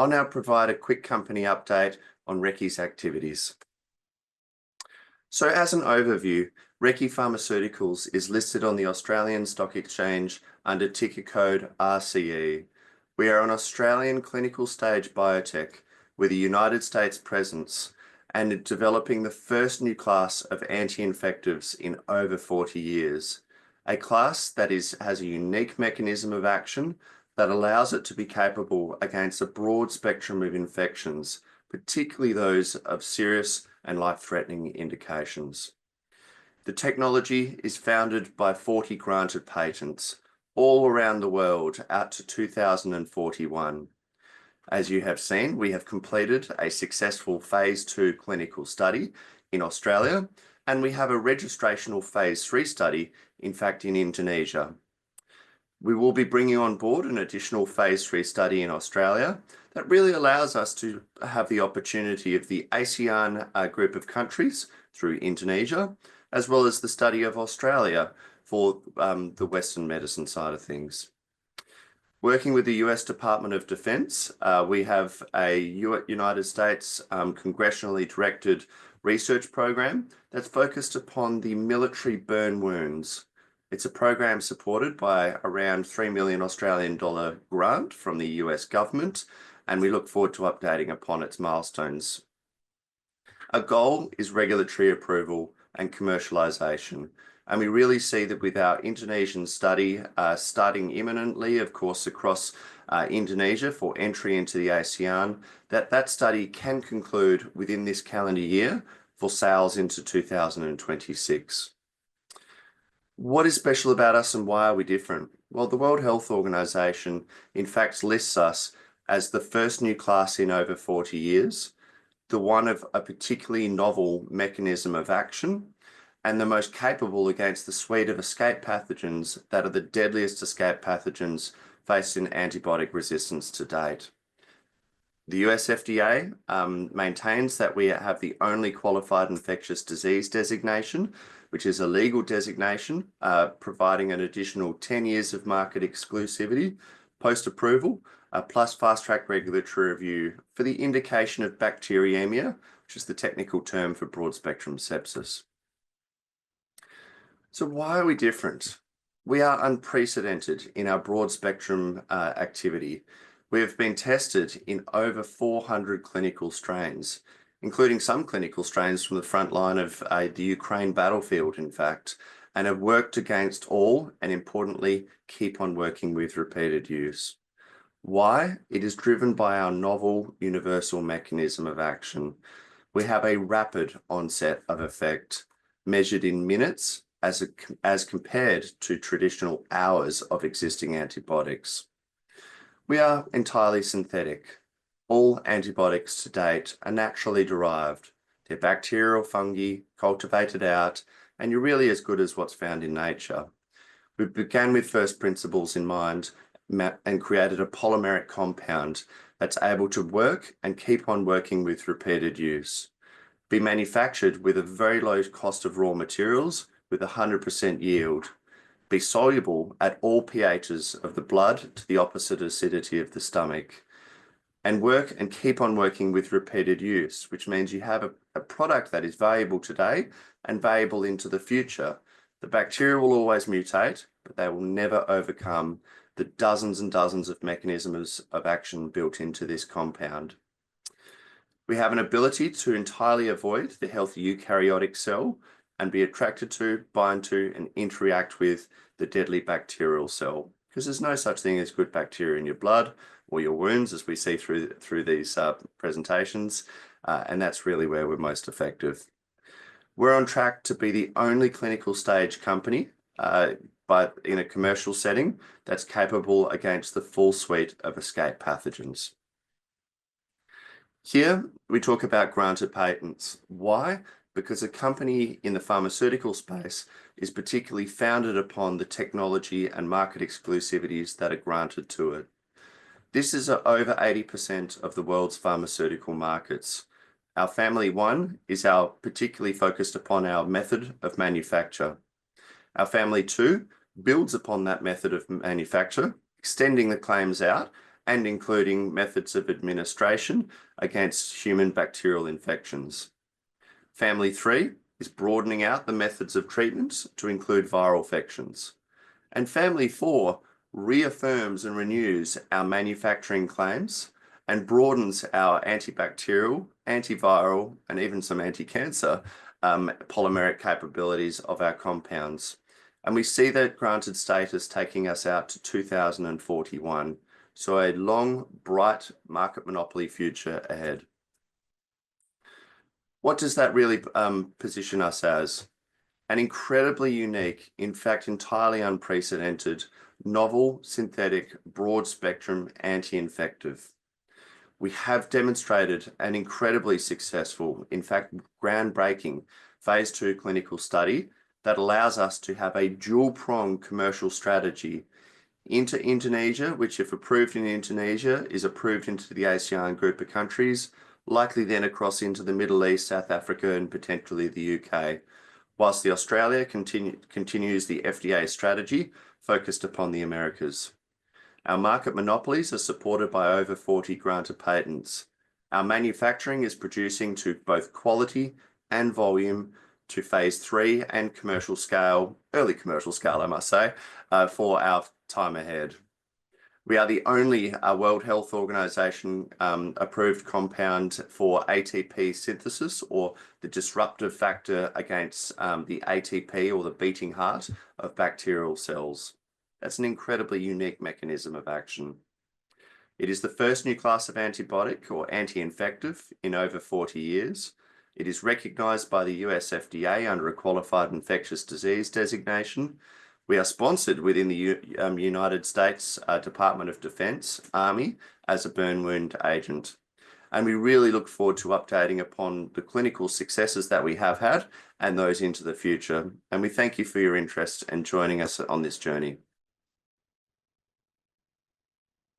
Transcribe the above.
I'll now provide a quick company update on Recce's activities. So as an overview, Recce Pharmaceuticals is listed on the Australian Stock Exchange under ticker code RCE. We are an Australian clinical stage biotech with a United States presence and developing the first new class of anti-infectives in over 40 years. A class that has a unique mechanism of action that allows it to be capable against a broad spectrum of infections, particularly those of serious and life-threatening indications. The technology is founded by 40 granted patents all around the world out to 2041. As you have seen, we have completed a successful phase 2 clinical study in Australia, and we have a registrational phase 3 study, in fact, in Indonesia. We will be bringing on board an additional phase 3 study in Australia that really allows us to have the opportunity of the ASEAN group of countries through Indonesia, as well as the study of Australia for the Western medicine side of things. Working with the US Department of Defense, we have a United States congressionally directed research program that's focused upon the military burn wounds. It's a program supported by around $3 million Australian grant from the US government, and we look forward to updating upon its milestones. Our goal is regulatory approval and commercialization, and we really see that with our Indonesian study starting imminently, of course, across Indonesia for entry into the ASEAN, that study can conclude within this calendar year for sales into 2026. What is special about us and why are we different? Well, the World Health Organization, in fact, lists us as the first new class in over 40 years, the one of a particularly novel mechanism of action, and the most capable against the suite of escape pathogens that are the deadliest escape pathogens faced in antibiotic resistance to date. The US FDA maintains that we have the only qualified infectious disease designation, which is a legal designation, providing an additional 10 years of market exclusivity post-approval, plus fast-track regulatory review for the indication of bacteremia, which is the technical term for broad-spectrum sepsis. So why are we different? We are unprecedented in our broad-spectrum activity. We have been tested in over 400 clinical strains, including some clinical strains from the front line of the Ukraine battlefield, in fact, and have worked against all, and importantly, keep on working with repeated use. Why? It is driven by our novel universal mechanism of action. We have a rapid onset of effect measured in minutes as compared to traditional hours of existing antibiotics. We are entirely synthetic. All antibiotics to date are naturally derived. They're bacterial fungi, cultivated out, and you're really as good as what's found in nature. We began with first principles in mind and created a polymeric compound that's able to work and keep on working with repeated use. Be manufactured with a very low cost of raw materials with 100% yield. Be soluble at all pHs of the blood to the opposite acidity of the stomach, and work and keep on working with repeated use, which means you have a product that is valuable today and valuable into the future. The bacteria will always mutate, but they will never overcome the dozens and dozens of mechanisms of action built into this compound. We have an ability to entirely avoid the healthy eukaryotic cell and be attracted to, bind to, and interact with the deadly bacterial cell, because there's no such thing as good bacteria in your blood or your wounds, as we see through these presentations, and that's really where we're most effective. We're on track to be the only clinical stage company, but in a commercial setting, that's capable against the full suite of escape pathogens. Here, we talk about granted patents. Why? Because a company in the pharmaceutical space is particularly founded upon the technology and market exclusivities that are granted to it. This is over 80% of the world's pharmaceutical markets. Our family one is particularly focused upon our method of manufacture. Our family two builds upon that method of manufacture, extending the claims out and including methods of administration against human bacterial infections. Family 3 is broadening out the methods of treatments to include viral infections. And Family 4 reaffirms and renews our manufacturing claims and broadens our antibacterial, antiviral, and even some anti-cancer polymeric capabilities of our compounds. And we see that granted status taking us out to 2041. So a long, bright market monopoly future ahead. What does that really position us as? An incredibly unique, in fact, entirely unprecedented, novel, synthetic, broad-spectrum anti-infective. We have demonstrated an incredibly successful, in fact, groundbreaking phase 2 clinical study that allows us to have a dual-pronged commercial strategy into Indonesia, which, if approved in Indonesia, is approved into the ASEAN group of countries, likely then across into the Middle East, South Africa, and potentially the UK, whilst the Australia continues the FDA strategy focused upon the Americas. Our market monopolies are supported by over 40 granted patents. Our manufacturing is producing to both quality and volume to phase 3 and commercial scale, early commercial scale, I must say, for our time ahead. We are the only World Health Organization approved compound for ATP synthesis, or the disruptive factor against the ATP, or the beating heart of bacterial cells. That's an incredibly unique mechanism of action. It is the first new class of antibiotic or anti-infective in over 40 years. It is recognized by the US FDA under a qualified infectious disease designation. We are sponsored within the United States Department of Defense, Army, as a burn wound agent. And we really look forward to updating upon the clinical successes that we have had and those into the future. And we thank you for your interest and joining us on this journey.